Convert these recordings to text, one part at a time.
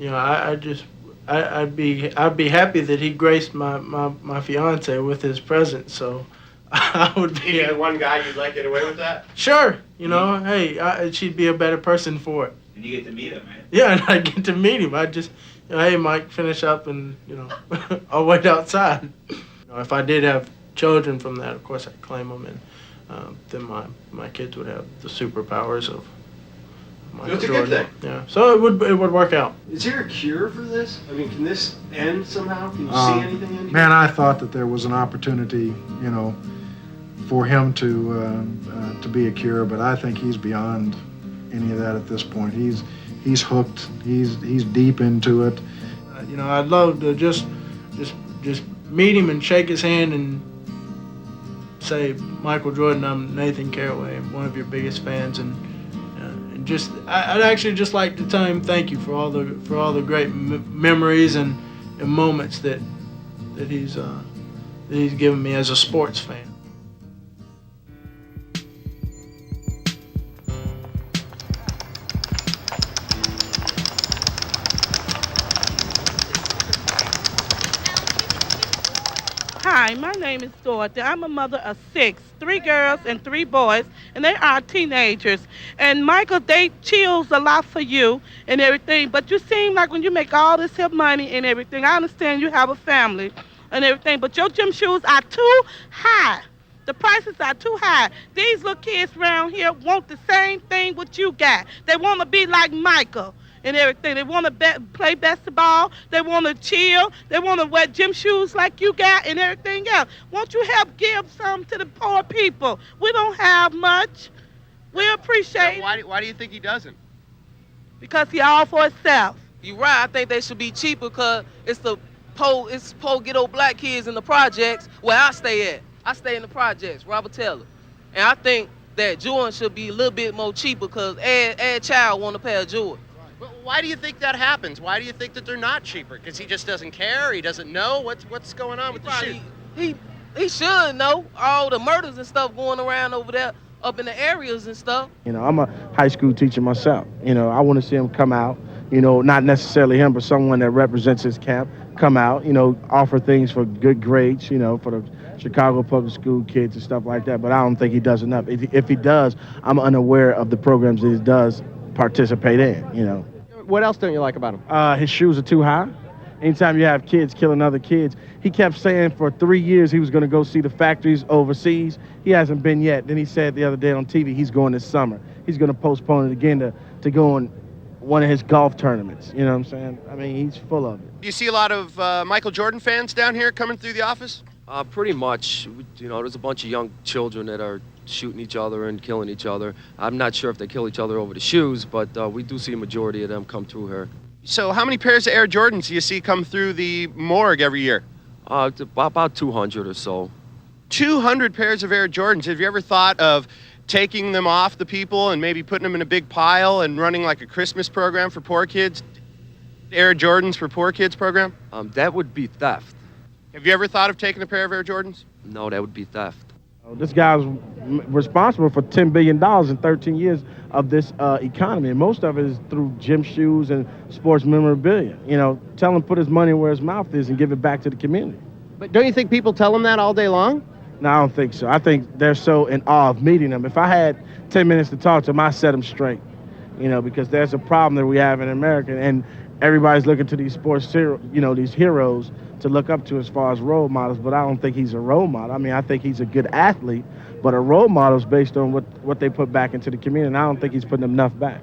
I'd be happy that he graced my fiance with his presence. So I would be. He'd be the one guy you'd let get away with that? Sure. Hey, she'd be a better person for it. And you get to meet him, man. Yeah, and I get to meet him. I just, hey, Mike, finish up and, I'll wait outside. If I did have children from that, of course, I'd claim them, and then my kids would have the superpowers of Michael That's a Jordan. good thing. Yeah, so it would work out. Is there a cure for this? I mean, can this end somehow? Can you see anything in it? Man, I thought that there was an opportunity, for him to be a cure, but I think he's beyond any of that at this point. He's hooked. He's deep into it. I'd love to just meet him and shake his hand and say, Michael Jordan, I'm Nathan Caraway, one of your biggest fans, and I'd actually just like to tell him thank you for all the great memories and moments that he's given me as a sports fan. Hi, my name is Dorothy. I'm a mother of 6, 3 girls and 3 boys, and they are teenagers. And Michael, they chills a lot for you and everything, but you seem like when you make all this hip money and everything, I understand you have a family and everything, but your gym shoes are too high. The prices are too high. These little kids around here want the same thing what you got. They want to be like Michael and everything. They want to play basketball. They want to chill. They want to wear gym shoes like you got and everything else. Won't you help give some to the poor people? We don't have much. We appreciate it. Why do you think he doesn't? Because he all for himself. You're right. I think they should be cheaper because it's poor ghetto black kids in the projects where I stay at. I stay in the projects, Robert Taylor. And I think that Jordan should be a little bit more cheaper because every child want a pair of Jordan. Well, why do you think that happens? Why do you think that they're not cheaper? Because he just doesn't care? He doesn't know? What's going on with the shoe? He should know all the murders and stuff going around over there up in the areas and stuff. I'm a high school teacher myself. I want to see him come out, not necessarily him, but someone that represents his camp, come out, offer things for good grades, for the Chicago public school kids and stuff like that. But I don't think he does enough. If he does, I'm unaware of the programs that he does participate in, What else don't you like about him? His shoes are too high. Anytime you have kids killing other kids, he kept saying for 3 years he was going to go see the factories overseas. He hasn't been yet. Then he said the other day on TV he's going this summer. He's going to postpone it again to go on one of his golf tournaments. You know what I'm saying? I mean, he's full of it. Do you see a lot of Michael Jordan fans down here coming through the office? Pretty much. There's a bunch of young children that are shooting each other and killing each other. I'm not sure if they kill each other over the shoes, but we do see a majority of them come through here. So how many pairs of Air Jordans do you see come through the morgue every year? About 200 or so. 200 pairs of Air Jordans. Have you ever thought of taking them off the people and maybe putting them in a big pile and running like a Christmas program for poor kids? Air Jordans for poor kids program? That would be theft. Have you ever thought of taking a pair of Air Jordans? No, that would be theft. This guy's responsible for $10 billion in 13 years of this economy, and most of it is through gym shoes and sports memorabilia. Tell him put his money where his mouth is and give it back to the community. But don't you think people tell him that all day long? No, I don't think so. I think they're so in awe of meeting him. If I had 10 minutes to talk to him, I'd set him straight, because there's a problem that we have in America, and everybody's looking to these sports, these heroes to look up to as far as role models, but I don't think he's a role model. I mean, I think he's a good athlete, but a role model is based on what they put back into the community, and I don't think he's putting enough back.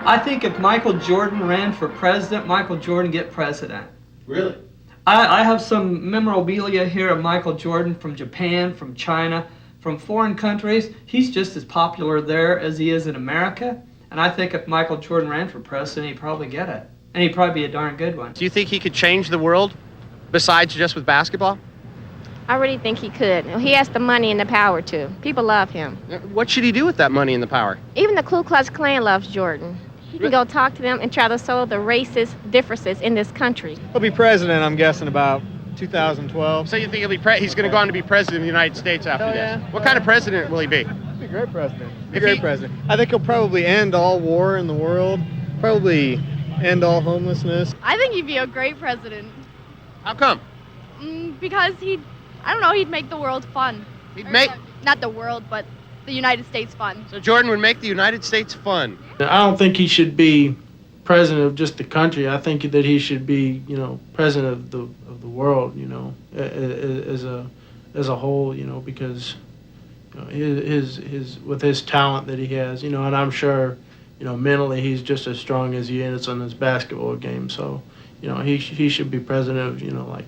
I think if Michael Jordan ran for president, Michael Jordan get president. Really? I have some memorabilia here of Michael Jordan from Japan, from China, from foreign countries. He's just as popular there as he is in America. And I think if Michael Jordan ran for president, he'd probably get it. And he'd probably be a darn good one. Do you think he could change the world besides just with basketball? I really think he could. He has the money and the power to. People love him. What should he do with that money and the power? Even the Ku Klux Klan loves Jordan. He can go talk to them and try to solve the racist differences in this country. He'll be president, I'm guessing, about 2012. So you think he's going to go on to be president of the United States after this? Yeah. What kind of president will he be? He'd be a great president. Be a great president. I think he'll probably end all war in the world. Probably end all homelessness. I think he'd be a great president. How come? Because I don't know, he'd make the world fun. He'd make... Not the world, but the United States fun. So Jordan would make the United States fun. I don't think he should be president of just the country. I think that he should be, president of the world, as a whole, because his with his talent that he has, and I'm sure, mentally he's just as strong as he is on his basketball game. So, he should be president of,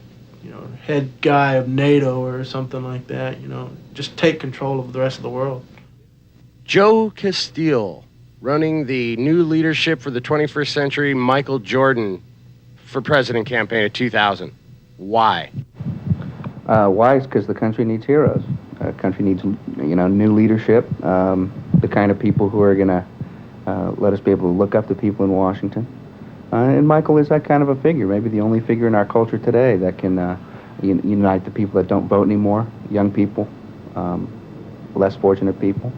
head guy of NATO or something like that, just take control of the rest of the world. Joe Castile running the new leadership for the 21st century, Michael Jordan, for president campaign of 2000. Why? Why? It's because the country needs heroes. The country needs, new leadership, the kind of people who are going to let us be able to look up to people in Washington. And Michael is that kind of a figure, maybe the only figure in our culture today that can unite the people that don't vote anymore, young people, less fortunate people,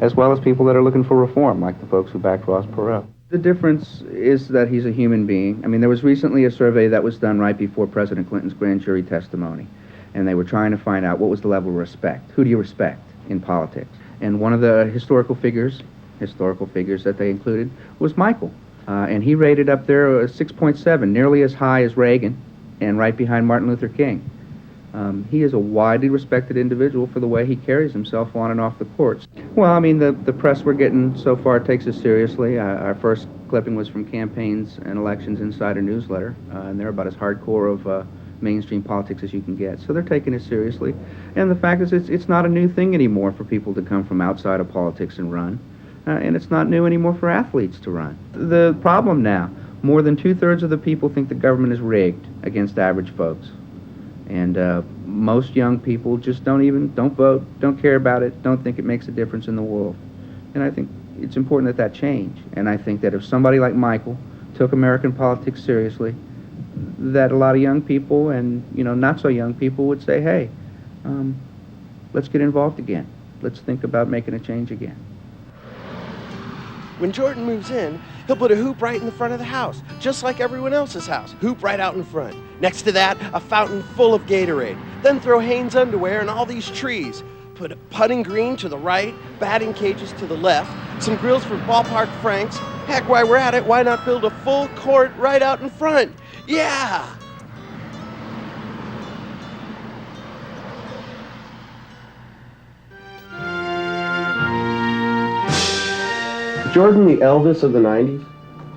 as well as people that are looking for reform, like the folks who backed Ross Perot. The difference is that he's a human being. I mean, there was recently a survey that was done right before President Clinton's grand jury testimony, and they were trying to find out what was the level of respect. Who do you respect in politics? And one of the historical figures that they included was Michael. And he rated up there 6.7, nearly as high as Reagan, and right behind Martin Luther King. He is a widely respected individual for the way he carries himself on and off the courts. Well, I mean, the press we're getting so far takes us seriously. Our first clipping was from Campaigns and Elections Insider newsletter, and they're about as hardcore of mainstream politics as you can get. So they're taking it seriously. And the fact is, it's not a new thing anymore for people to come from outside of politics and run. And it's not new anymore for athletes to run. The problem now, more than 2/3 of the people think the government is rigged against average folks. And most young people just don't vote, don't care about it, don't think it makes a difference in the world. And I think it's important that change. And I think that if somebody like Michael took American politics seriously, that a lot of young people and not so young people would say, hey, let's get involved again. Let's think about making a change again. When Jordan moves in, he'll put a hoop right in the front of the house, just like everyone else's house. Hoop right out in front. Next to that, a fountain full of Gatorade. Then throw Hanes underwear and all these trees. Put a putting green to the right, batting cages to the left, some grills for ballpark Franks. Heck, while we're at it, why not build a full court right out in front? Yeah! Jordan the Elvis of the 90s?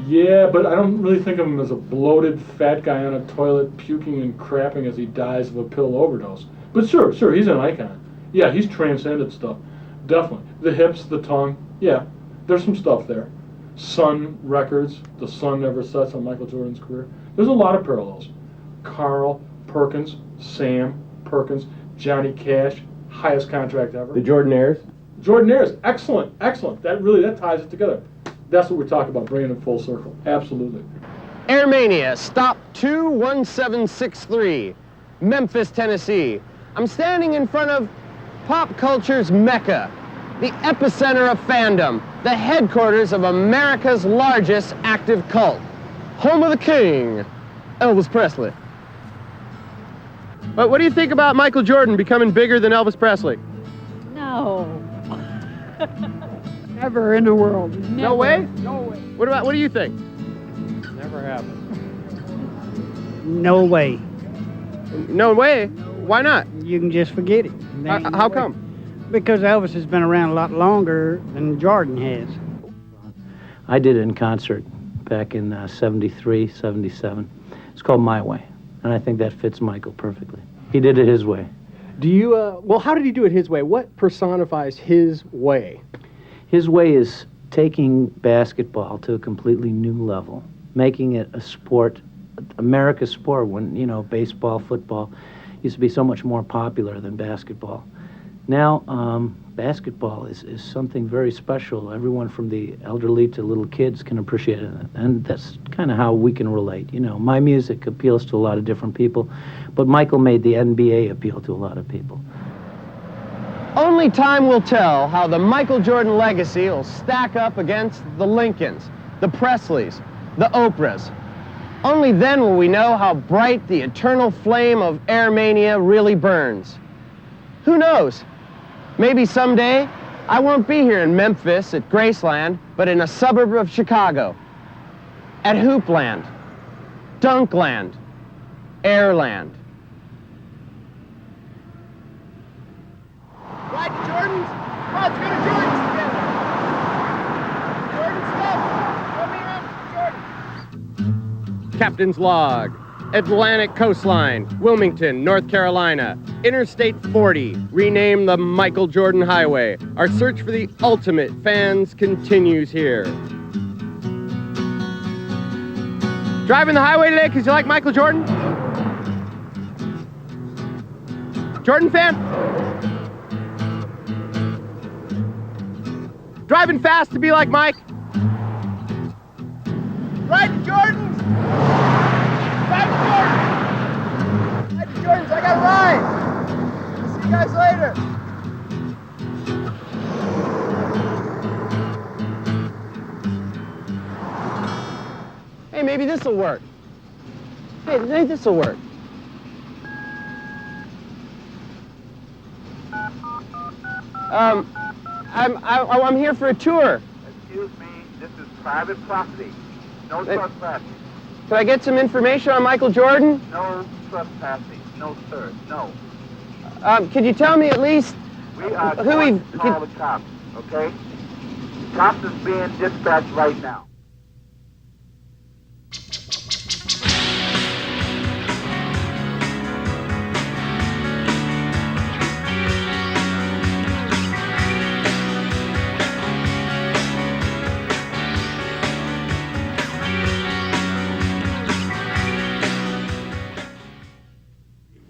Yeah, but I don't really think of him as a bloated fat guy on a toilet puking and crapping as he dies of a pill overdose. But sure, he's an icon. Yeah, he's transcended stuff. Definitely. The hips, the tongue, yeah, there's some stuff there. Sun records, the sun never sets on Michael Jordan's career. There's a lot of parallels. Carl Perkins, Sam Perkins, Johnny Cash, highest contract ever. The Jordanaires? Jordanaires, excellent. That ties it together. That's what we're talking about, bringing it full circle. Absolutely. Airmania, stop 21763, Memphis, Tennessee. I'm standing in front of pop culture's mecca, the epicenter of fandom, the headquarters of America's largest active cult, home of the king, Elvis Presley. But what do you think about Michael Jordan becoming bigger than Elvis Presley? No. Never in the world. Never. No way? No way. What do you think? Never happened. No way. No way? Why not? You can just forget it. How come? Because Elvis has been around a lot longer than Jordan has. I did it in concert back in 73, 77. It's called My Way, and I think that fits Michael perfectly. He did it his way. Do you, well, how did he do it his way? What personifies his way? His way is taking basketball to a completely new level, making it a sport, America's sport, when, baseball, football used to be so much more popular than basketball. Now, basketball is something very special. Everyone from the elderly to little kids can appreciate it, and that's kind of how we can relate. My music appeals to a lot of different people, but Michael made the NBA appeal to a lot of people. Only time will tell how the Michael Jordan legacy will stack up against the Lincolns, the Presleys, the Oprahs. Only then will we know how bright the eternal flame of Airmania really burns. Who knows? Maybe someday I won't be here in Memphis at Graceland, but in a suburb of Chicago, at Hoopland, Dunkland, Airland. Ride to Jordan's? Come on, let's go to Jordan's together. Jordan's stuff. Captain's log. Atlantic coastline, Wilmington, North Carolina. Interstate 40, renamed the Michael Jordan Highway. Our search for the ultimate fans continues here. Driving the highway today because you like Michael Jordan? Jordan fan? Driving fast to be like Mike? Ride to Jordan's! Ride to Jordan's! Ride to Jordan's, I gotta ride! See you guys later! Hey, maybe this'll work. Hey, maybe this'll work. I'm here for a tour. Excuse me, this is private property. No trespassing. Can I get some information on Michael Jordan? No trespassing. No, sir. No. Could you tell me at least We are who going to call the cops, okay? Cops is being dispatched right now.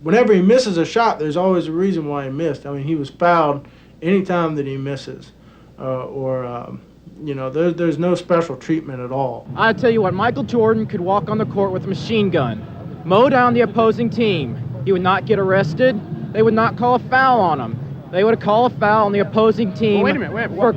Whenever he misses a shot, there's always a reason why he missed. I mean, he was fouled any time that he misses, you know, there's no special treatment at all. I tell you what, Michael Jordan could walk on the court with a machine gun, mow down the opposing team. He would not get arrested. They would not call a foul on him. They would call a foul on the opposing team for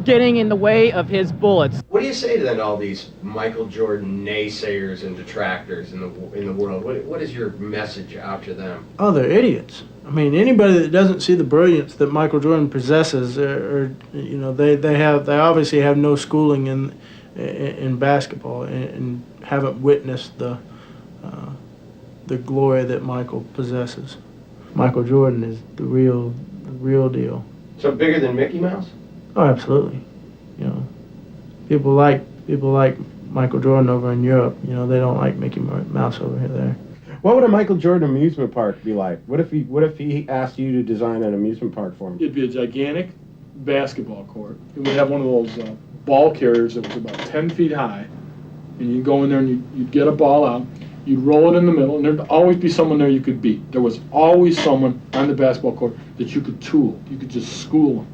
getting in the way of his bullets. What do you say to then all these Michael Jordan naysayers and detractors in the world? What is your message out to them? Oh, they're idiots. I mean, anybody that doesn't see the brilliance that Michael Jordan possesses, or you know, they obviously have no schooling in basketball and haven't witnessed the glory that Michael possesses. Michael Jordan is the real deal. So bigger than Mickey Mouse? Oh, absolutely. You know, people like Michael Jordan over in Europe. You know, they don't like Mickey Mouse over here there. What would a Michael Jordan amusement park be like? What if he asked you to design an amusement park for him? It'd be a gigantic basketball court. It would have one of those ball carriers that was about 10 feet high, and you'd go in there and you'd get a ball out, you'd roll it in the middle, and there'd always be someone there you could beat. There was always someone on the basketball court that you could tool. You could just school them.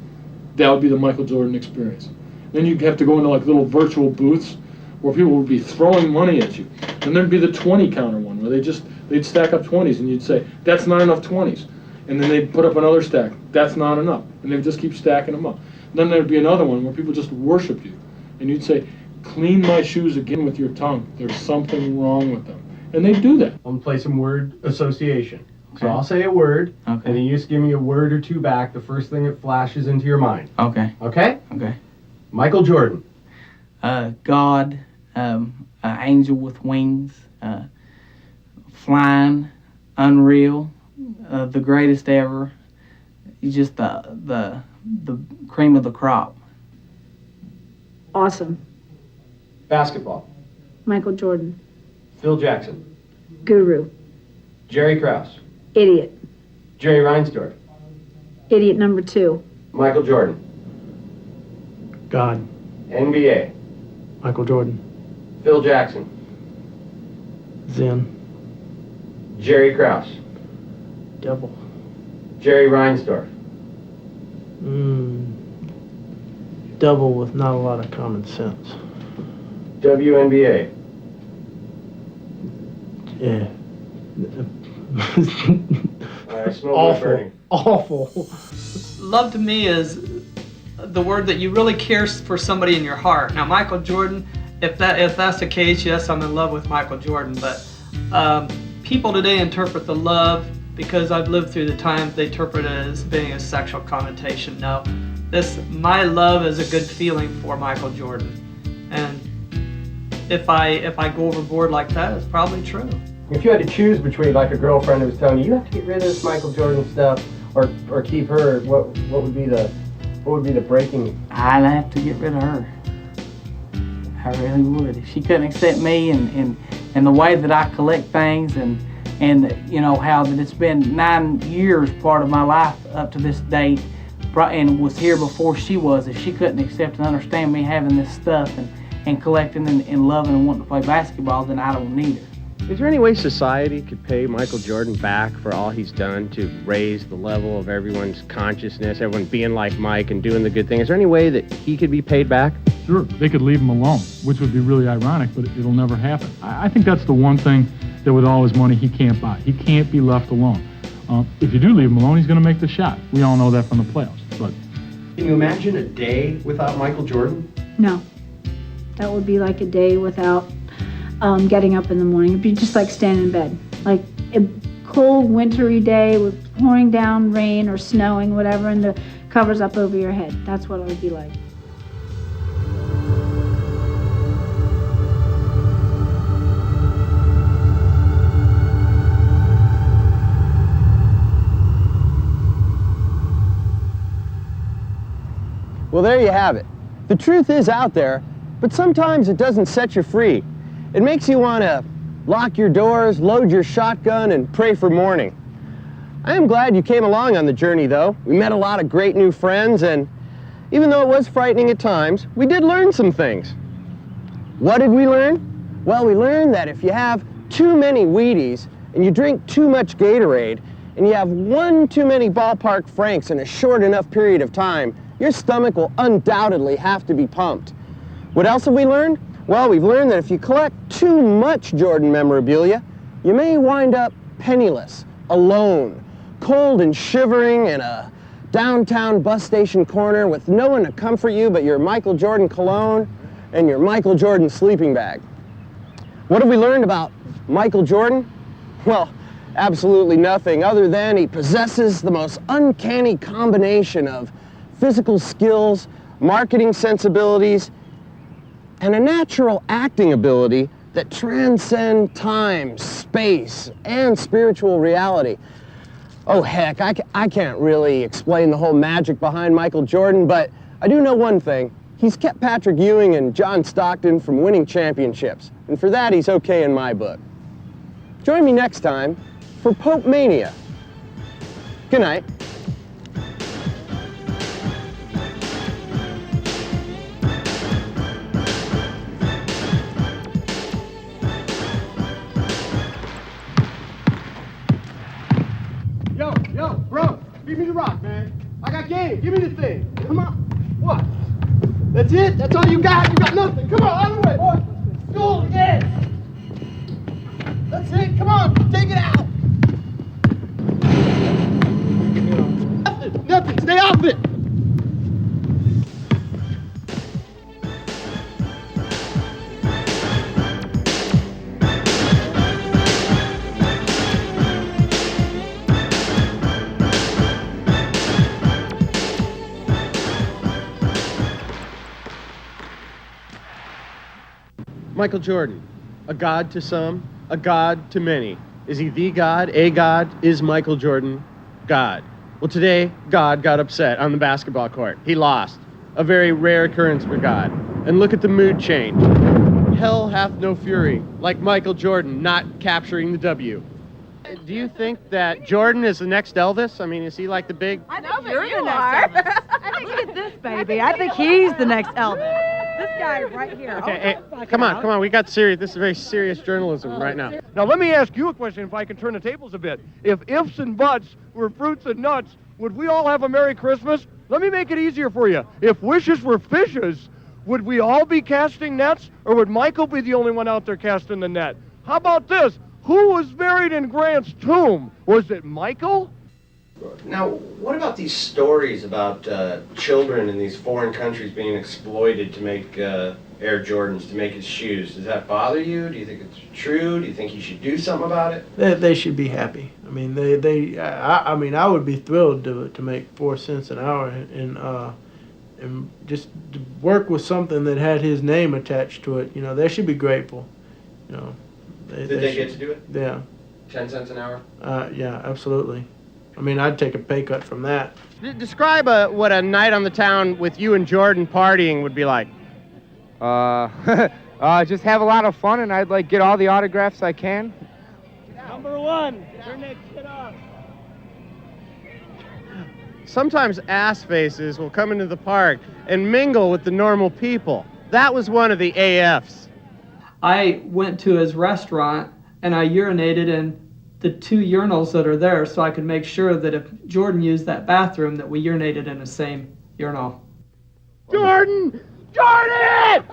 That would be the Michael Jordan experience. Then you'd have to go into like little virtual booths where people would be throwing money at you. And there'd be the 20 counter one where they'd stack up 20s and you'd say, that's not enough 20s. And then they'd put up another stack, that's not enough. And they'd just keep stacking them up. Then there'd be another one where people just worshiped you. And you'd say, clean my shoes again with your tongue. There's something wrong with them. And they'd do that. I'm going to play some word association. So I'll say a word, and then you just give me a word or two back, the first thing that flashes into your mind. Okay. Okay? Okay. Michael Jordan. God, angel with wings, flying, unreal, the greatest ever. He's just the cream of the crop. Awesome. Basketball. Michael Jordan. Phil Jackson. Guru. Jerry Krause. Idiot. Jerry Reinsdorf. Idiot number 2. Michael Jordan. God. NBA. Michael Jordan. Phil Jackson. Zen. Jerry Krause. Devil. Jerry Reinsdorf. Devil with not a lot of common sense. WNBA. Yeah. I smell wood burning. Awful. Love to me is the word that you really care for somebody in your heart. Now, Michael Jordan, if that's the case, yes, I'm in love with Michael Jordan. But people today interpret the love, because I've lived through the times, they interpret it as being a sexual connotation. No, my love is a good feeling for Michael Jordan, and if I go overboard like that, it's probably true. If you had to choose between like a girlfriend who was telling you have to get rid of this Michael Jordan stuff or keep her, what would be the breaking? I'd have to get rid of her. I really would. If she couldn't accept me and the way that I collect things and you know how that it's been 9 years part of my life up to this date and was here before she was, if she couldn't accept and understand me having this stuff and collecting and loving and wanting to play basketball, then I don't need her. Is there any way society could pay Michael Jordan back for all he's done to raise the level of everyone's consciousness, everyone being like Mike and doing the good thing? Is there any way that he could be paid back? Sure, they could leave him alone, which would be really ironic, but it'll never happen. I think that's the one thing that with all his money he can't buy. He can't be left alone. If you do leave him alone, he's going to make the shot. We all know that from the playoffs. But Can you imagine a day without Michael Jordan? No. That would be like a day without getting up in the morning. It'd be just like staying in bed. Like a cold, wintry day with pouring down rain or snowing, whatever, and the covers up over your head. That's what it would be like. Well, there you have it. The truth is out there, but sometimes it doesn't set you free. It makes you want to lock your doors, load your shotgun, and pray for morning. I am glad you came along on the journey, though. We met a lot of great new friends, and even though it was frightening at times, we did learn some things. What did we learn? Well, we learned that if you have too many Wheaties, and you drink too much Gatorade, and you have one too many ballpark Franks in a short enough period of time, your stomach will undoubtedly have to be pumped. What else have we learned? Well, we've learned that if you collect too much Jordan memorabilia, you may wind up penniless, alone, cold and shivering in a downtown bus station corner with no one to comfort you but your Michael Jordan cologne and your Michael Jordan sleeping bag. What have we learned about Michael Jordan? Well, absolutely nothing other than he possesses the most uncanny combination of physical skills, marketing sensibilities, and a natural acting ability that transcend time, space, and spiritual reality. Oh heck, I can't really explain the whole magic behind Michael Jordan, but I do know one thing. He's kept Patrick Ewing and John Stockton from winning championships, and for that he's okay in my book. Join me next time for Pope Mania. Good night. Yo, bro, give me the rock, man. I got game. Give me the thing. Come on. What? That's it? That's all you got? You got nothing. Come on, out of the way, boy. School again. That's it. Come on, take it out. Nothing. Stay off it. Michael Jordan, a god to some, a god to many. Is he the god, a god? Is Michael Jordan God? Well, today, God got upset on the basketball court. He lost. A very rare occurrence for God. And look at the mood change. Hell hath no fury, like Michael Jordan not capturing the W. Do you think that Jordan is the next Elvis? I mean, is he like the big... I know that you're the next Elvis. I think look at this baby. I think he's the next Elvis. This guy right here. Okay, hey, come on, we got serious. This is very serious journalism right now. Now let me ask you a question if I can turn the tables a bit. If ifs and buts were fruits and nuts, would we all have a Merry Christmas? Let me make it easier for you. If wishes were fishes, would we all be casting nets, or would Michael be the only one out there casting the net? How about this? Who was buried in Grant's tomb? Was it Michael Now, what about these stories about children in these foreign countries being exploited to make Air Jordans, to make his shoes? Does that bother you? Do you think it's true? Do you think you should do something about it? They should be happy. I mean, I mean, I would be thrilled to make 4 cents an hour and just to work with something that had his name attached to it. You know, they should be grateful. You know, Did they get to do it? Yeah. 10 cents an hour? Yeah, absolutely. I mean, I'd take a pay cut from that. Describe what a night on the town with you and Jordan partying would be like. Just have a lot of fun, and I'd like get all the autographs I can. Number 1, turn that shit off. Sometimes ass faces will come into the park and mingle with the normal people. That was one of the AFs. I went to his restaurant and I urinated in the 2 urinals that are there so I could make sure that if Jordan used that bathroom that we urinated in the same urinal. Jordan! Jordan!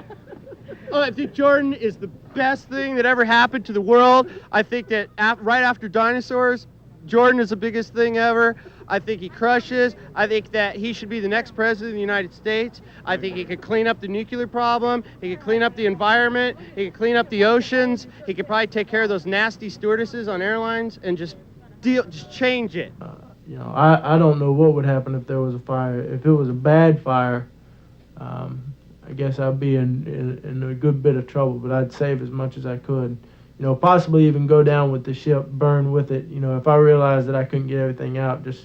Oh, I think Jordan is the best thing that ever happened to the world. I think that right after dinosaurs, Jordan is the biggest thing ever. I think he crushes. I think that he should be the next president of the United States. I think he could clean up the nuclear problem. He could clean up the environment. He could clean up the oceans. He could probably take care of those nasty stewardesses on airlines and just change it. You know, I don't know what would happen if there was a fire. If it was a bad fire, I guess I'd be in a good bit of trouble, but I'd save as much as I could. You know, possibly even go down with the ship, burn with it. You know, if I realized that I couldn't get everything out, just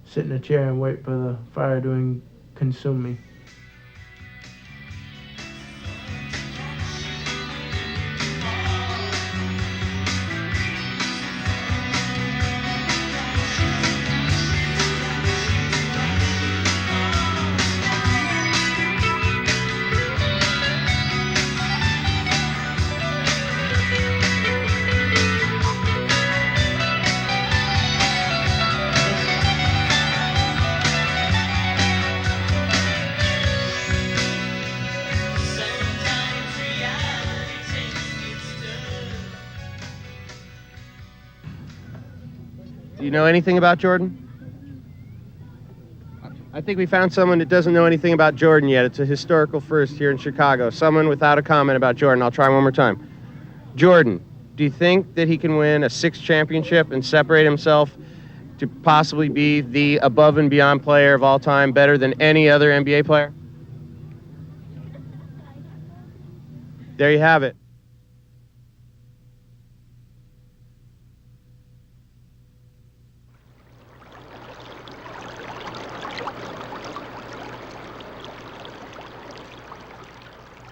sit in a chair and wait for the fire to consume me. Do you know anything about Jordan? I think we found someone that doesn't know anything about Jordan yet. It's a historical first here in Chicago. Someone without a comment about Jordan. I'll try one more time. Jordan, do you think that he can win a 6th championship and separate himself to possibly be the above and beyond player of all time, better than any other NBA player? There you have it.